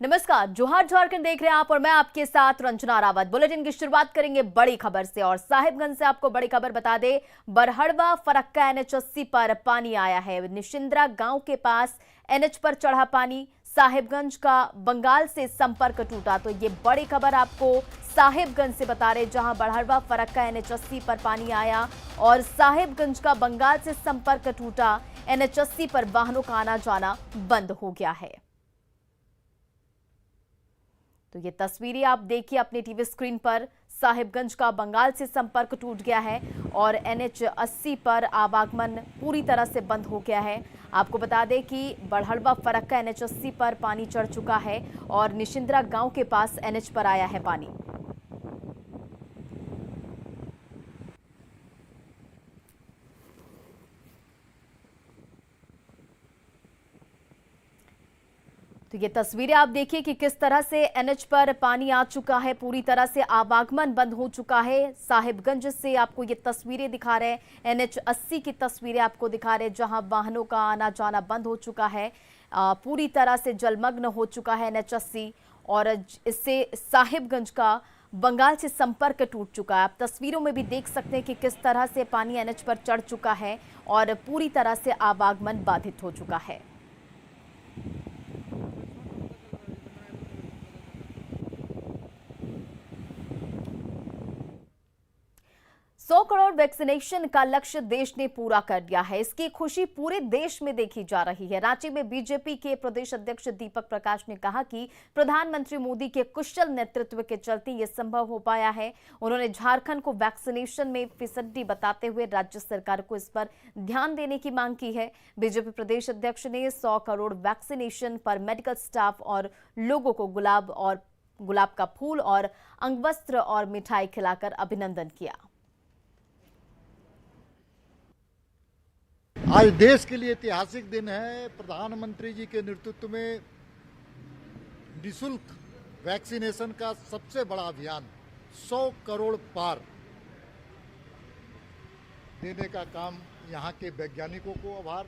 नमस्कार, जोहार झारखंड देख रहे हैं आप और मैं आपके साथ रंजना रावत। बुलेटिन की शुरुआत करेंगे बड़ी खबर से और साहिबगंज से आपको बड़ी खबर बता दे। बरहड़वा फरक्का NH 80 पर पानी आया है। निशिंद्रा गांव के पास NH पर चढ़ा पानी, साहिबगंज का बंगाल से संपर्क टूटा। तो ये बड़ी खबर आपको साहिबगंज से बता रहे, जहां बरहड़वा फरक्का NH 80 पर पानी आया और साहिबगंज का बंगाल से संपर्क टूटा। NH 80 पर वाहनों का आना जाना बंद हो गया है। तो ये तस्वीरें आप देखिए अपने टीवी स्क्रीन पर। साहिबगंज का बंगाल से संपर्क टूट गया है और NH 80 पर आवागमन पूरी तरह से बंद हो गया है। आपको बता दें कि बरहड़वा फरक्का NH 80 पर पानी चढ़ चुका है और निशिंद्रा गांव के पास NH पर आया है पानी। तो ये तस्वीरें आप देखिए कि किस तरह से NH पर पानी आ चुका है, पूरी तरह से आवागमन बंद हो चुका है। साहिबगंज से आपको ये तस्वीरें दिखा रहे हैं, NH 80 की तस्वीरें आपको दिखा रहे हैं, जहां वाहनों का आना जाना बंद हो चुका है। पूरी तरह से जलमग्न हो चुका है NH 80 और इससे साहिबगंज का बंगाल से संपर्क टूट चुका है। आप तस्वीरों में भी देख सकते हैं कि किस तरह से पानी NH पर चढ़ चुका है और पूरी तरह से आवागमन बाधित हो चुका है। 100 करोड़ वैक्सीनेशन का लक्ष्य देश ने पूरा कर दिया है। इसकी खुशी पूरे देश में देखी जा रही है। रांची में बीजेपी के प्रदेश अध्यक्ष दीपक प्रकाश ने कहा कि प्रधानमंत्री मोदी के कुशल नेतृत्व के चलते ये संभव हो पाया है। उन्होंने झारखंड को वैक्सीनेशन में फिसड्डी बताते हुए राज्य सरकार को इस पर ध्यान देने की मांग की है। बीजेपी प्रदेश अध्यक्ष ने 100 करोड़ वैक्सीनेशन पर मेडिकल स्टाफ और लोगों को गुलाब का फूल और अंगवस्त्र और मिठाई खिलाकर अभिनंदन किया। आज देश के लिए ऐतिहासिक दिन है। प्रधानमंत्री जी के नेतृत्व में निःशुल्क वैक्सीनेशन का सबसे बड़ा अभियान 100 करोड़ पार देने का काम, यहाँ के वैज्ञानिकों को आभार,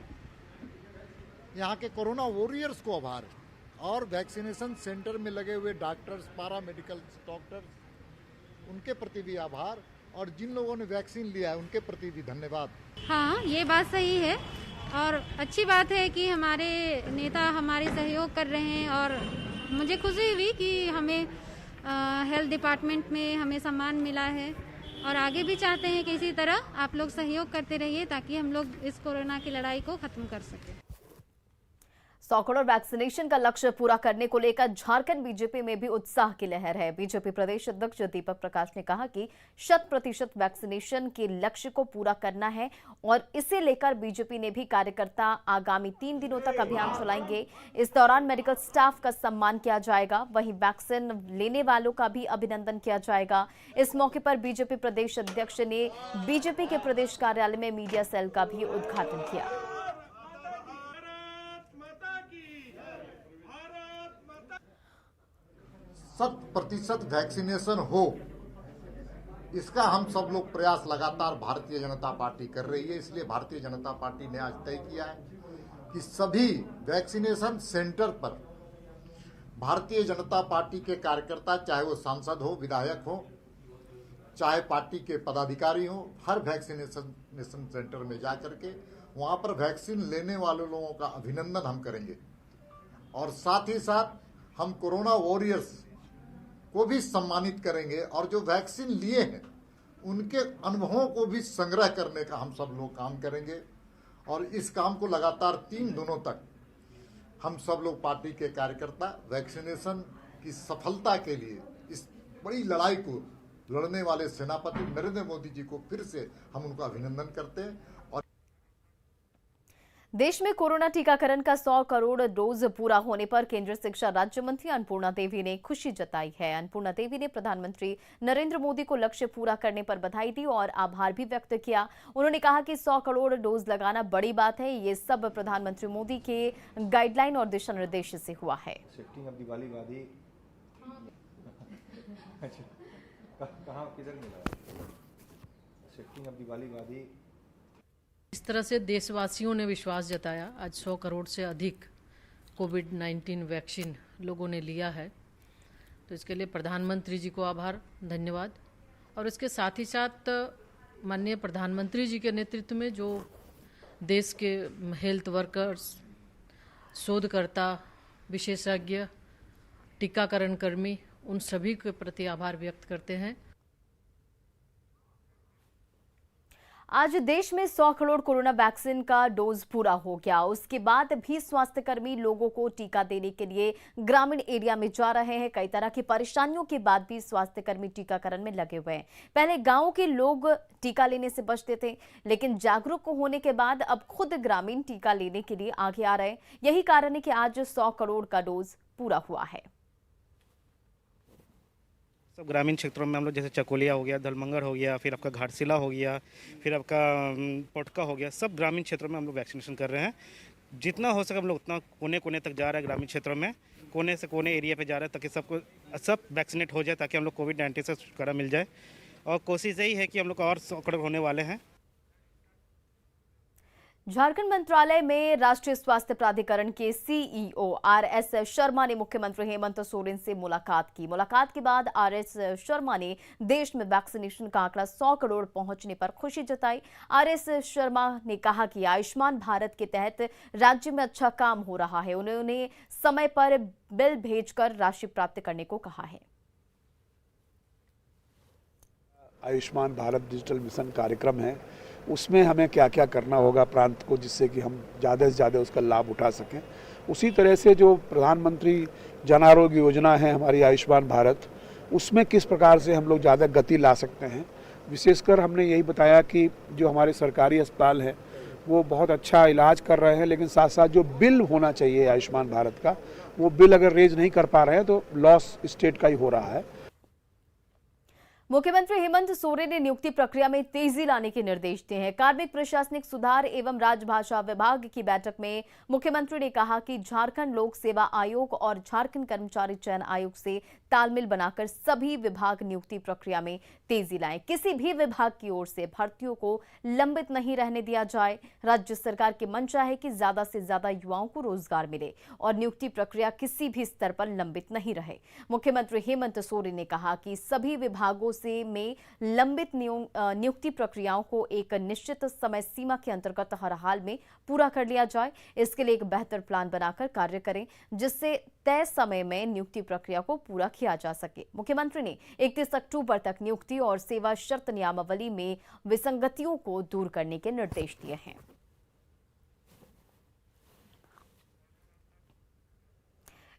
यहाँ के कोरोना वॉरियर्स को आभार और वैक्सीनेशन सेंटर में लगे हुए डॉक्टर्स, पारा मेडिकल डॉक्टर्स, उनके प्रति भी आभार और जिन लोगों ने वैक्सीन लिया है उनके प्रति भी धन्यवाद। हाँ, ये बात सही है और अच्छी बात है कि हमारे नेता हमारे सहयोग कर रहे हैं और मुझे खुशी हुई कि हमें हेल्थ डिपार्टमेंट में हमें सम्मान मिला है और आगे भी चाहते हैं कि इसी तरह आप लोग सहयोग करते रहिए ताकि हम लोग इस कोरोना की लड़ाई को खत्म कर सकें। 100 करोड़ वैक्सीनेशन का लक्ष्य पूरा करने को लेकर झारखंड बीजेपी में भी उत्साह की लहर है। बीजेपी प्रदेश अध्यक्ष दीपक प्रकाश ने कहा कि 100% वैक्सीनेशन के लक्ष्य को पूरा करना है और इसे लेकर बीजेपी ने भी कार्यकर्ता आगामी 3 दिनों तक अभियान चलाएंगे। इस दौरान मेडिकल स्टाफ का सम्मान किया जाएगा, वहीं वैक्सीन लेने वालों का भी अभिनंदन किया जाएगा। इस मौके पर बीजेपी प्रदेश अध्यक्ष ने बीजेपी के प्रदेश कार्यालय में मीडिया सेल का भी उद्घाटन किया। 100% वैक्सीनेशन हो, इसका हम सब लोग प्रयास लगातार भारतीय जनता पार्टी कर रही है। इसलिए भारतीय जनता पार्टी ने आज तय किया है कि सभी वैक्सीनेशन सेंटर पर भारतीय जनता पार्टी के कार्यकर्ता, चाहे वो सांसद हो, विधायक हो, चाहे पार्टी के पदाधिकारी हो, हर वैक्सीनेशन सेंटर में जाकर के वहां पर वैक्सीन लेने वाले लोगों का अभिनंदन हम करेंगे और साथ ही साथ हम कोरोना वॉरियर्स को भी सम्मानित करेंगे और जो वैक्सीन लिए हैं उनके अनुभवों को भी संग्रह करने का हम सब लोग काम करेंगे और इस काम को लगातार 3 दिनों तक हम सब लोग पार्टी के कार्यकर्ता वैक्सीनेशन की सफलता के लिए इस बड़ी लड़ाई को लड़ने वाले सेनापति नरेंद्र मोदी जी को फिर से हम उनका अभिनंदन करते हैं। और देश में कोरोना टीकाकरण का 100 करोड़ डोज पूरा होने पर केंद्रीय शिक्षा राज्य मंत्री अन्नपूर्णा देवी ने खुशी जताई है। अन्नपूर्णा देवी ने प्रधानमंत्री नरेंद्र मोदी को लक्ष्य पूरा करने पर बधाई दी और आभार भी व्यक्त किया। उन्होंने कहा कि 100 करोड़ डोज लगाना बड़ी बात है। ये सब प्रधानमंत्री मोदी के गाइडलाइन और दिशा निर्देश से हुआ है। इस तरह से देशवासियों ने विश्वास जताया। आज 100 करोड़ से अधिक कोविड-19 वैक्सीन लोगों ने लिया है, तो इसके लिए प्रधानमंत्री जी को आभार, धन्यवाद। और इसके साथ ही साथ माननीय प्रधानमंत्री जी के नेतृत्व में जो देश के हेल्थ वर्कर्स, शोधकर्ता, विशेषज्ञ, टीकाकरण कर्मी, उन सभी के प्रति आभार व्यक्त करते हैं। आज देश में 100 करोड़ कोरोना वैक्सीन का डोज पूरा हो गया। उसके बाद भी स्वास्थ्यकर्मी लोगों को टीका देने के लिए ग्रामीण एरिया में जा रहे हैं। कई तरह की परेशानियों के बाद भी स्वास्थ्यकर्मी टीकाकरण में लगे हुए हैं। पहले गांव के लोग टीका लेने से बचते थे, लेकिन जागरूक होने के बाद अब खुद ग्रामीण टीका लेने के लिए आगे आ रहे हैं। यही कारण है कि आज 100 करोड़ का डोज पूरा हुआ है। सब ग्रामीण क्षेत्रों में हम लोग, जैसे चकोलिया हो गया, दलमंगल हो गया, फिर आपका घाटशिला हो गया, फिर आपका पोटका हो गया, सब ग्रामीण क्षेत्रों में हम लोग वैक्सीनेशन कर रहे हैं। जितना हो सके हम लोग उतना कोने कोने तक जा रहे हैं। ग्रामीण क्षेत्रों में कोने से कोने एरिया पे जा रहे हैं ताकि सब वैक्सीनेट हो जाए, ताकि हम लोग कोविड-19 से छुटकारा मिल जाए। और कोशिश यही है कि हम लोग और 100 करोड़ होने वाले हैं। झारखंड मंत्रालय में राष्ट्रीय स्वास्थ्य प्राधिकरण के सीईओ आरएस शर्मा ने मुख्यमंत्री हेमंत सोरेन से मुलाकात की। मुलाकात के बाद आरएस शर्मा ने देश में वैक्सीनेशन का आंकड़ा 100 करोड़ पहुंचने पर खुशी जताई। आरएस शर्मा ने कहा कि आयुष्मान भारत के तहत राज्य में अच्छा काम हो रहा है। उन्होंने समय पर बिल भेजकर राशि प्राप्त करने को कहा है। आयुष्मान भारत डिजिटल मिशन कार्यक्रम है, उसमें हमें क्या क्या करना होगा प्रांत को, जिससे कि हम ज़्यादा से ज़्यादा उसका लाभ उठा सकें। उसी तरह से जो प्रधानमंत्री जन आरोग्य योजना है हमारी आयुष्मान भारत, उसमें किस प्रकार से हम लोग ज़्यादा गति ला सकते हैं। विशेषकर हमने यही बताया कि जो हमारे सरकारी अस्पताल हैं वो बहुत अच्छा इलाज कर रहे हैं, लेकिन साथ साथ जो बिल होना चाहिए आयुष्मान भारत का, वो बिल अगर रेज नहीं कर पा रहे हैं तो लॉस स्टेट का ही हो रहा है। मुख्यमंत्री हेमंत सोरेन ने नियुक्ति प्रक्रिया में तेजी लाने के निर्देश दिए हैं। कार्मिक प्रशासनिक सुधार एवं राजभाषा विभाग की बैठक में मुख्यमंत्री ने कहा कि झारखंड लोक सेवा आयोग और झारखंड कर्मचारी चयन आयोग से तालमेल बनाकर सभी विभाग नियुक्ति प्रक्रिया में तेजी लाएं। किसी भी विभाग की ओर से भर्तियों को लंबित नहीं रहने दिया जाए। राज्य सरकार की मंशा है कि ज्यादा से ज्यादा युवाओं को रोजगार मिले और नियुक्ति प्रक्रिया किसी भी स्तर पर लंबित नहीं रहे। मुख्यमंत्री हेमंत सोरेन ने कहा कि सभी विभागों से में लंबित नियुक्ति प्रक्रियाओं को एक निश्चित समय सीमा के अंतर्गत हर हाल में पूरा कर लिया जाए। इसके लिए एक बेहतर प्लान बनाकर कार्य करें, जिससे तय समय में नियुक्ति प्रक्रिया को पूरा किया जा सके। मुख्यमंत्री ने 31 अक्टूबर तक नियुक्ति और सेवा शर्त नियमावली में विसंगतियों को दूर करने के निर्देश दिए हैं।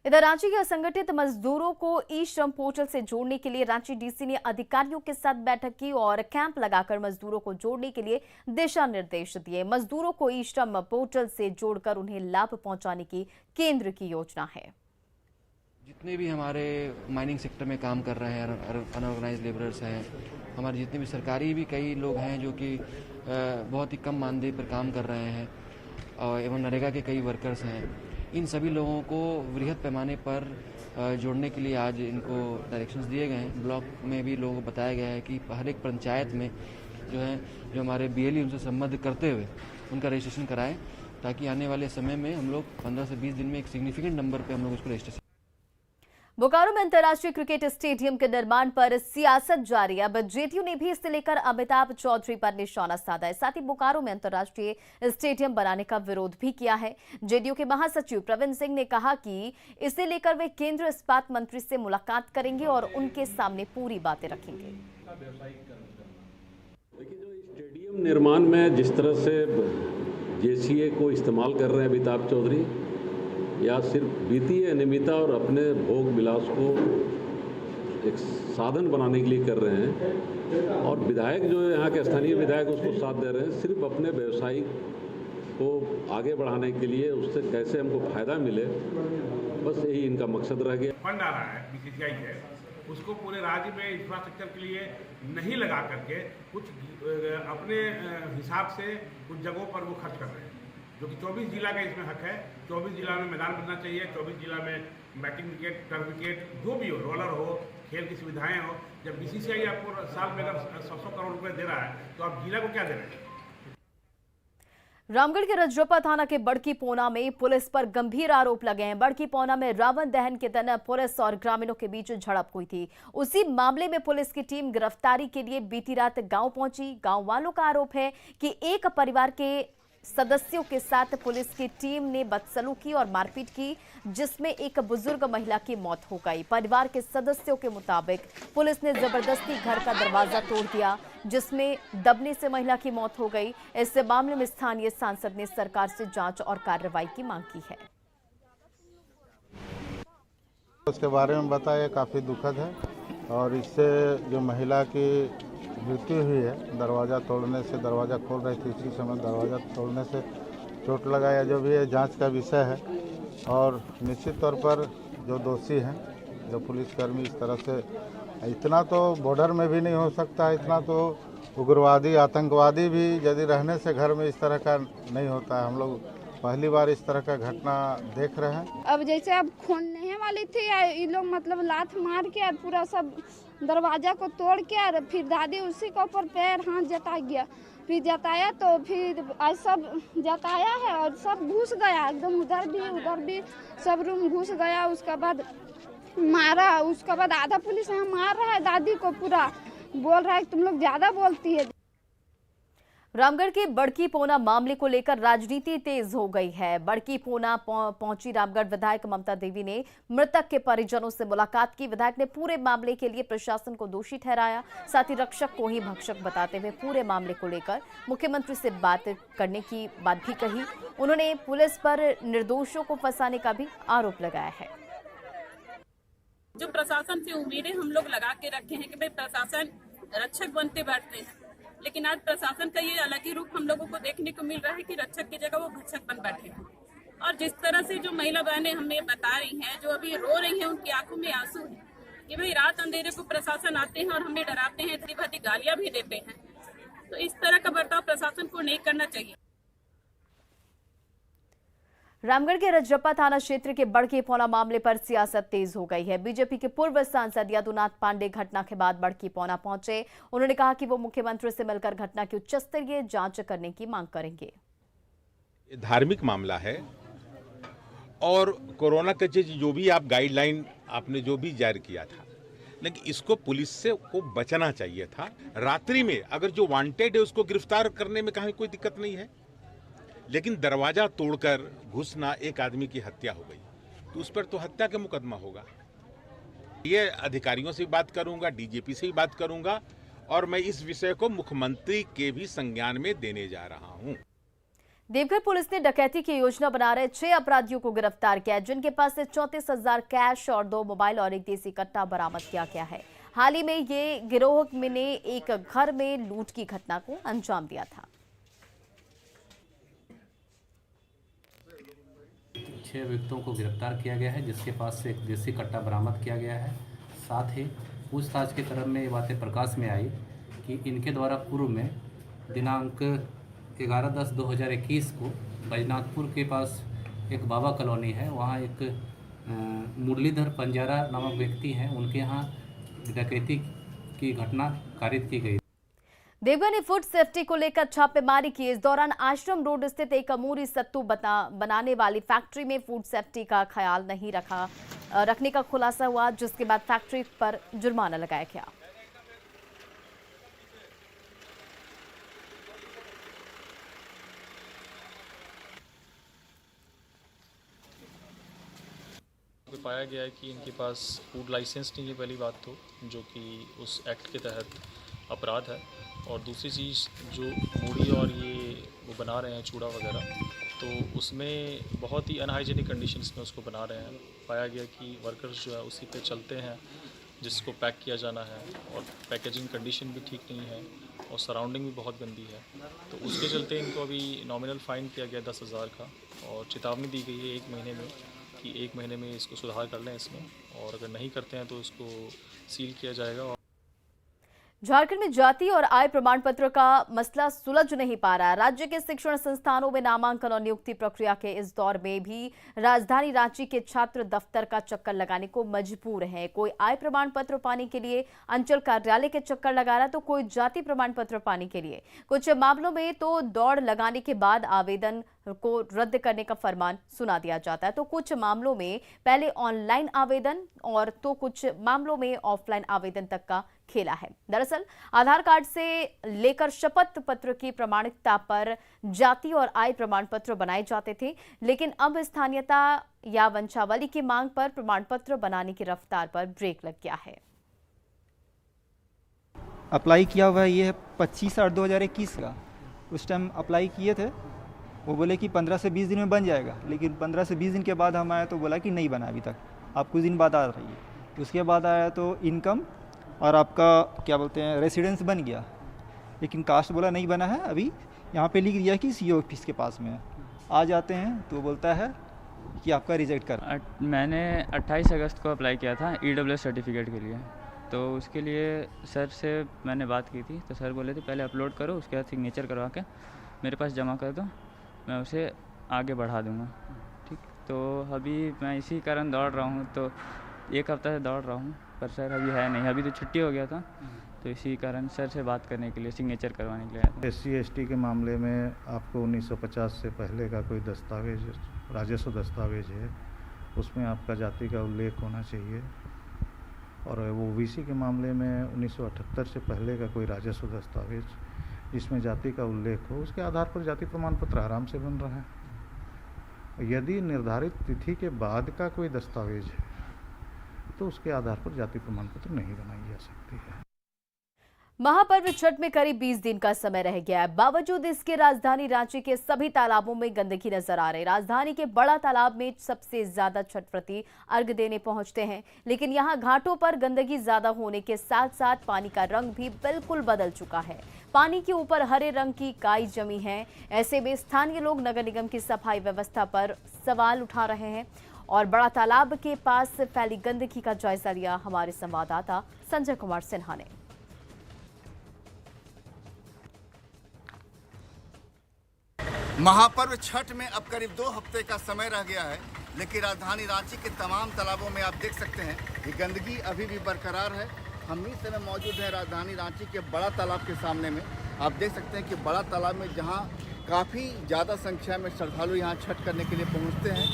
इधर रांची के असंगठित मजदूरों को ई श्रम पोर्टल से जोड़ने के लिए रांची डीसी ने अधिकारियों के साथ बैठक की और कैंप लगाकर मजदूरों को जोड़ने के लिए दिशा निर्देश दिए। मजदूरों को ई श्रम पोर्टल से जोड़कर उन्हें लाभ पहुंचाने की केंद्र की योजना है। जितने भी हमारे माइनिंग सेक्टर में काम कर रहे हैं, अनऑर्गेनाइज लेबरर्स हैं, हमारे जितने भी सरकारी भी कई लोग हैं जो कि बहुत ही कम मानदेय पर काम कर रहे हैं, और एवं नरेगा के कई वर्कर्स हैं, इन सभी लोगों को वृहद पैमाने पर जोड़ने के लिए आज इनको डायरेक्शंस दिए गए हैं। ब्लॉक में भी लोगों को बताया गया है कि हर एक पंचायत में जो हमारे बीएलई उनसे संबद्ध करते हुए उनका रजिस्ट्रेशन कराएं, ताकि आने वाले समय में हम लोग 15 से 20 दिन में एक सिग्निफिकेंट नंबर पे हम लोग उसको रजिस्ट्रेशन। बोकारो में अंतर्राष्ट्रीय क्रिकेट स्टेडियम के निर्माण पर सियासत जारी है। अब जेडीयू ने भी इसे लेकर अमिताभ चौधरी पर निशाना साधा है। साथ ही बोकारो में अंतर्राष्ट्रीय स्टेडियम बनाने का विरोध भी किया है। जेडीयू के महासचिव प्रवीण सिंह ने कहा कि इसे लेकर वे केंद्रीय इस्पात मंत्री से मुलाकात करेंगे और उनके सामने पूरी बातें रखेंगे। देखिए, जो स्टेडियम निर्माण में जिस तरह से जेसीए को इस्तेमाल कर रहे हैं अमिताभ चौधरी, या सिर्फ वित्तीय अनियमितता और अपने भोग विलास को एक साधन बनाने के लिए कर रहे हैं, और विधायक जो यहाँ के स्थानीय विधायक उसको साथ दे रहे हैं सिर्फ अपने व्यवसाय को आगे बढ़ाने के लिए, उससे कैसे हमको फायदा मिले, बस यही इनका मकसद रह गया। फंड आ रहा है बीसीसीआई से, उसको पूरे राज्य में इंफ्रास्ट्रक्चर के लिए नहीं लगा करके कुछ अपने हिसाब से कुछ जगहों पर वो खर्च कर रहे हैं, जो कि 24 जिला का इसमें हक है। 24 जिला में मैदान बनना चाहिए, 24 जिला में बैटिंग विकेट, टर्फ विकेट, जो भी हो, रोलर हो, खेल की सुविधाएं हो। जब बीसीसीआई आपको साल में अगर 100 करोड़ रुपए दे रहा है, तो आप जिला को क्या दे रहे हैं? रामगढ़ के रजरप्पा थाना के बड़की पोना में पुलिस पर गंभीर आरोप लगे हैं। बड़की पोना में रावण दहन के दिन पुलिस और ग्रामीणों के बीच झड़प हुई थी। उसी मामले में पुलिस की टीम गिरफ्तारी के लिए बीती रात गांव पहुंची। गांव वालों का आरोप है कि एक परिवार के सदस्यों के साथ पुलिस की टीम ने बदसलूकी और मारपीट की, जिसमें एक बुजुर्ग महिला की मौत हो गई। परिवार के सदस्यों के मुताबिक पुलिस ने जबरदस्ती घर का दरवाजा तोड़ दिया, जिसमें दबने से महिला की मौत हो गई। इस मामले में स्थानीय सांसद ने सरकार से जांच और कार्रवाई की मांग की है। उसके बारे में बताया, काफ़ी दुखद है और इससे जो महिला की मृत्यु हुई है, दरवाज़ा तोड़ने से, दरवाज़ा खोल रही थी उसी समय दरवाज़ा तोड़ने से चोट लगा या जो भी है जांच का विषय है। और निश्चित तौर पर जो दोषी हैं, जो पुलिसकर्मी इस तरह से, इतना तो बॉर्डर में भी नहीं हो सकता, इतना तो उग्रवादी आतंकवादी भी यदि रहने से घर में इस तरह का नहीं होता है। हम लोग पहली बार इस तरह का घटना देख रहे हैं। अब जैसे अब खोलने वाली थी, ये लोग मतलब लात मार के पूरा सब दरवाजा को तोड़ के और फिर दादी उसी के ऊपर पैर हाथ जता गया, फिर जताया तो फिर आज सब जताया है और सब घुस गया एकदम, उधर भी सब रूम घुस गया। उसके बाद मारा, उसके बाद आधा पुलिस यहाँ मार रहा है दादी को, पूरा बोल रहा है तुम लोग ज्यादा बोलती है। रामगढ़ के बड़की पोना मामले को लेकर राजनीति तेज हो गई है। बड़की पोना पहुंची रामगढ़ विधायक ममता देवी ने मृतक के परिजनों से मुलाकात की। विधायक ने पूरे मामले के लिए प्रशासन को दोषी ठहराया, साथ ही रक्षक को ही भक्षक बताते हुए पूरे मामले को लेकर मुख्यमंत्री से बात करने की बात भी कही। उन्होंने पुलिस पर निर्दोषों को फंसाने का भी आरोप लगाया है। जो प्रशासन से उम्मीदें हम लोग लगा के रखे हैं कि भाई प्रशासन रक्षक बनते बैठते हैं, लेकिन आज प्रशासन का ये अलग ही रूप हम लोगों को देखने को मिल रहा है कि रक्षक की जगह वो भक्षक बन बैठे हैं। और जिस तरह से जो महिला बहनें हमें बता रही हैं, जो अभी रो रही हैं, उनकी आंखों में आंसू है कि भाई रात अंधेरे को प्रशासन आते हैं और हमें डराते हैं, इतनी भरी गालियां भी देते हैं। तो इस तरह का बर्ताव प्रशासन को नहीं करना चाहिए। रामगढ़ के रजरप्पा थाना क्षेत्र के बड़की पोना मामले पर सियासत तेज हो गई है। बीजेपी के पूर्व सांसद यदुनाथ पांडे घटना के बाद बड़की पोना पहुंचे। उन्होंने कहा कि वो मुख्यमंत्री से मिलकर घटना की उच्च स्तरीय जांच करने की मांग करेंगे। धार्मिक मामला है और कोरोना के जो भी आप गाइडलाइन आपने जो भी जारी किया था, लेकिन इसको पुलिस से को बचना चाहिए था। रात्रि में अगर जो वांटेड है उसको गिरफ्तार करने में कहीं कोई दिक्कत नहीं है, लेकिन दरवाजा तोड़कर घुसना, एक आदमी की हत्या हो गई तो उस पर तो हत्या का मुकदमा होगा। ये अधिकारियों से बात करूंगा, डीजीपी से भी बात करूंगा और मैं इस विषय को मुख्यमंत्री के भी संज्ञान में देने जा रहा हूं। देवघर पुलिस ने डकैती की योजना बना रहे 6 अपराधियों को गिरफ्तार किया, जिनके पास से 34,000 कैश और 2 मोबाइल और एक देसी कट्टा बरामद किया गया है। हाल ही में ये गिरोह ने एक घर में लूट की घटना को अंजाम दिया था। 6 व्यक्तियों को गिरफ्तार किया गया है, जिसके पास से एक देसी कट्टा बरामद किया गया है। साथ ही पूछताछ के क्रम में ये बातें प्रकाश में आई कि इनके द्वारा पूर्व में दिनांक 11/10/2021 को बैजनाथपुर के पास एक बाबा कॉलोनी है, वहाँ एक मुरलीधर पंजारा नामक व्यक्ति हैं, उनके यहाँ डकैती की घटना कारित की गई। देवघर ने फूड सेफ्टी को लेकर छापेमारी की। इस दौरान आश्रम रोड स्थित एक अमूरी सत्तू बनाने वाली फैक्ट्री में फूड सेफ्टी का ख्याल नहीं रखने का खुलासा हुआ, जिसके बाद फैक्ट्री पर जुर्माना लगाया गया। पाया गया है कि इनके पास फूड लाइसेंस नहीं है, पहली बात तो, जो कि उस एक्ट के तहत अपराध है। और दूसरी चीज़ जो मूढ़ी और ये वो बना रहे हैं चूड़ा वगैरह, तो उसमें बहुत ही अनहाइजीनिक कंडीशंस में उसको बना रहे हैं। पाया गया कि वर्कर्स जो है उसी पे चलते हैं जिसको पैक किया जाना है, और पैकेजिंग कंडीशन भी ठीक नहीं है और सराउंडिंग भी बहुत गंदी है। तो उसके चलते इनको अभी नॉमिनल फ़ाइन किया गया 10,000 का, और चेतावनी दी गई है 1 महीने में कि 1 महीने में इसको सुधार कर लें इसमें, और अगर नहीं करते हैं तो इसको सील किया जाएगा। झारखंड में जाति और आय प्रमाण पत्र का मसला सुलझ नहीं पा रहा है। राज्य के शिक्षण संस्थानों में नामांकन और नियुक्ति प्रक्रिया के इस दौर में भी राजधानी रांची के छात्र दफ्तर का चक्कर लगाने को मजबूर हैं। कोई आय प्रमाण पत्र पाने के लिए अंचल कार्यालय के चक्कर लगा रहा है, तो कोई जाति प्रमाण पत्र पाने के लिए। कुछ मामलों में तो दौड़ लगाने के बाद आवेदन को रद्द करने का फरमान सुना दिया जाता है, तो कुछ मामलों में पहले ऑनलाइन आवेदन और तो कुछ मामलों में ऑफलाइन आवेदन तक का खेला है। दरअसल आधार कार्ड से लेकर शपथ पत्र की प्रमाणिकता पर जाति और आय प्रमाण पत्र बनाए जाते थे, लेकिन अब स्थानीयता या वंशावली की मांग पर प्रमाण पत्र बनाने की रफ्तार पर ब्रेक लग गया है। अप्लाई किया हुआ है, ये है 25/8/2021 का। उस टाइम अप्लाई किए थे, वो बोले कि 15 से 20 दिन में बन जाएगा, लेकिन 15 से 20 दिन के बाद हम आए तो बोला कि नहीं बना अभी तक, आप कुछ दिन बाद आ रही है। उसके बाद आया तो इनकम और आपका क्या बोलते हैं रेसिडेंस बन गया, लेकिन कास्ट बोला नहीं बना है। अभी यहाँ पे लिख दिया कि सीओ ऑफिस के पास में है। आ जाते हैं तो बोलता है कि आपका रिजेक्ट कर। मैंने 28 अगस्त को अप्लाई किया था EWS सर्टिफिकेट के लिए, तो उसके लिए सर से मैंने बात की थी, तो सर बोले थे पहले अपलोड करो, उसके बाद सिग्नेचर करवा के मेरे पास जमा कर दो, मैं उसे आगे बढ़ा दूँगा। ठीक, तो अभी मैं इसी कारण दौड़ रहा हूँ, तो 1 हफ्ता से दौड़ रहा हूँ, पर सर अभी है नहीं। अभी तो छुट्टी हो गया था, तो इसी कारण सर से बात करने के लिए, सिग्नेचर करवाने के लिए आया था। SC/ST के मामले में आपको 1950 से पहले का कोई दस्तावेज, राजस्व दस्तावेज है, उसमें आपका जाति का उल्लेख होना चाहिए। और वो OBC के मामले में 1978 से पहले का कोई राजस्व दस्तावेज जिसमें जाति का उल्लेख हो, उसके आधार पर जाति प्रमाण पत्र आराम से बन रहा है। यदि निर्धारित तिथि के बाद का कोई दस्तावेज है तो उसके आधार पर जाति प्रमाण पत्र नहीं बनाई जा सकती है। महापर्व छठ में करीब 20 दिन का समय रह गया है। बावजूद इसके राजधानी रांची के सभी तालाबों में गंदगी नजर आ रही है। राजधानी के बड़ा तालाब में सबसे ज्यादा छठ व्रती अर्घ देने पहुंचते हैं, लेकिन यहां घाटों पर गंदगी ज्यादा होने के साथ साथ पानी का रंग भी बिल्कुल बदल चुका है। पानी के ऊपर हरे रंग की काई जमी है। ऐसे में स्थानीय लोग नगर निगम की सफाई व्यवस्था पर सवाल उठा रहे हैं और बड़ा तालाब के पास फैली गंदगी का जायजा लिया हमारे संवाददाता संजय कुमार सिन्हा ने। महापर्व छठ में अब करीब 2 हफ्ते का समय रह गया है, लेकिन राजधानी रांची के तमाम तालाबों में आप देख सकते हैं कि गंदगी अभी भी बरकरार है। हम इस समय मौजूद हैं राजधानी रांची के बड़ा तालाब के सामने में। आप देख सकते हैं कि बड़ा तालाब में जहां काफ़ी ज़्यादा संख्या में श्रद्धालु यहां छठ करने के लिए पहुंचते हैं,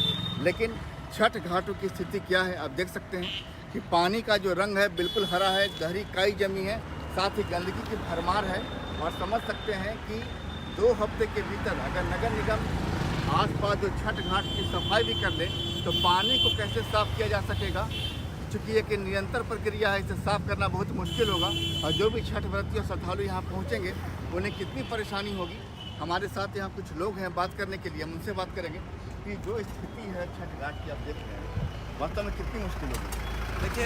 लेकिन छठ घाटों की स्थिति क्या है आप देख सकते हैं कि पानी का जो रंग है बिल्कुल हरा है, गहरी काई जमी है, साथ ही गंदगी की भरमार है। और समझ सकते हैं कि 2 हफ्ते के भीतर अगर नगर निगम आसपास जो छठ घाट की सफाई भी कर ले तो पानी को कैसे साफ किया जा सकेगा, चूँकि ये कि निरंतर प्रक्रिया है, इसे साफ करना बहुत मुश्किल होगा। और जो भी छठ व्रती और श्रद्धालु यहाँ पहुँचेंगे उन्हें कितनी परेशानी होगी। हमारे साथ यहाँ कुछ लोग हैं बात करने के लिए, हम उनसे बात करेंगे कि जो स्थिति है छठ घाट की आप देख रहे हैं वास्तव में कितनी मुश्किल होगी। देखिए,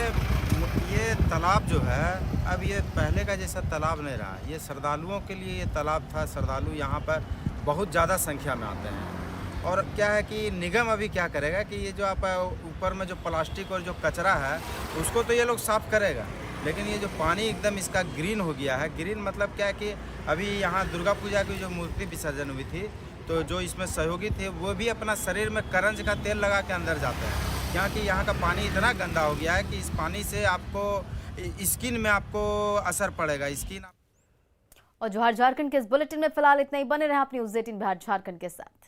ये तालाब जो है अब ये पहले का जैसा तालाब नहीं रहा। ये श्रद्धालुओं के लिए ये तालाब था। श्रद्धालु यहाँ पर बहुत ज़्यादा संख्या में आते हैं। और क्या है कि निगम अभी क्या करेगा कि ये जो आप ऊपर में जो प्लास्टिक और जो कचरा है उसको तो ये लोग साफ़ करेगा, लेकिन ये जो पानी एकदम इसका ग्रीन हो गया है। ग्रीन मतलब क्या है कि अभी यहाँ दुर्गा पूजा की जो मूर्ति विसर्जन हुई थी, तो जो इसमें सहयोगी थे वो भी अपना शरीर में करंज का तेल लगा के अंदर जाते हैं, क्योंकि यहाँ का पानी इतना गंदा हो गया है कि इस पानी से आपको स्किन में आपको असर पड़ेगा। स्किन। और जोहार झारखंड के इस बुलेटिन में फिलहाल इतना ही। बने रहे आप न्यूज़ 18 बिहार झारखंड के साथ।